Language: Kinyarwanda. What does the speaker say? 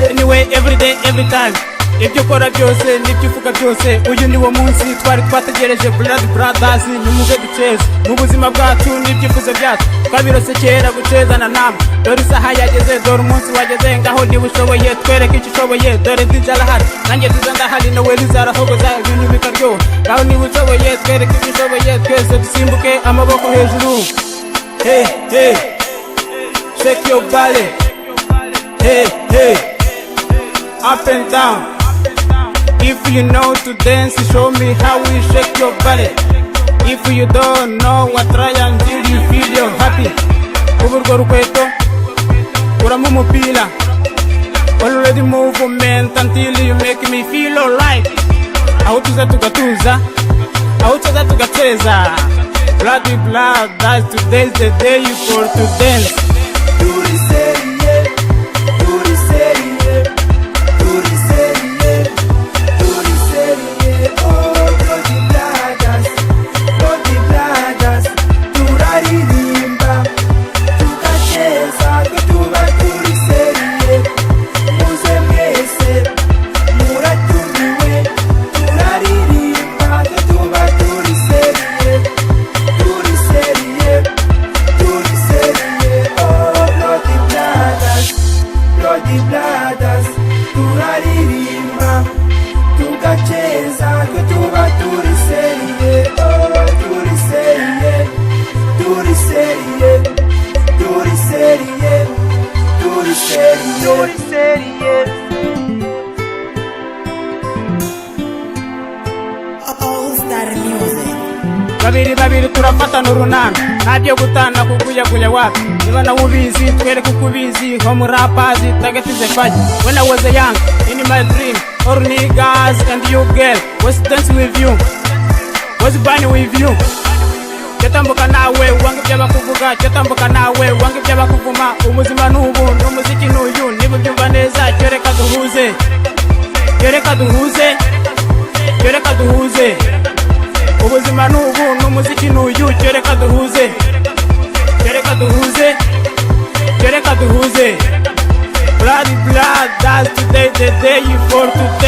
Anyway, every day, every time, ibyo ukora byose n'ibyo uvuga byose, uyu ni wo munsi twari twategereje. Blood Brothers nimuze duceze mu buzima bwacu n'ibyifuzo byacu, twabirose kera gucezana namwe. Dore isaha yageze, dore umunsi wageze, ngaho niba ushoboye twereke icyo ushoboye. Dore DJ arahari, nanjye tuza ndahari, nawe rizarahogoza ibintu bikaryoha. Ngaho niba ushoboye twereke icyo ushoboye, twese dusimbuke amaboko hejuru. Hey, hey, shake your body. Hey, hey, up and down. If you know to dance, show me how we shake your body. If you don't know what, try until you feel you're happy. Uburgo rukweto, uramu mupila. Already movement until you make me feel alright. Aho tuza tugatuza, aho tuza tugacheza. Bloody blood, that's today's the day you for to dance. Babiri turafatana urunana, ntabyo gutana kuguyaguya wapi. Niba nawe ubizi twereke uko ubizi. Home rappers target is a fight. When I was a young, in my dream, all niggas and you girl was dancing with you, was burning with you. Cyatambuka nawe wange by'abakuvuga, cyatambuka nawe wange by'abakuvuma. Umuzima n'ubu n'umuziki n'uyu, niba byumva neza cyoreka duhuze, cyoreka duhuze, cyoreka duhuze. Ubuzima n'ubu n'umuziki n'uyu, cyoreka duhuze, cyoreka duhuze, cyoreka duhuze. Blood, that's today the day you for today.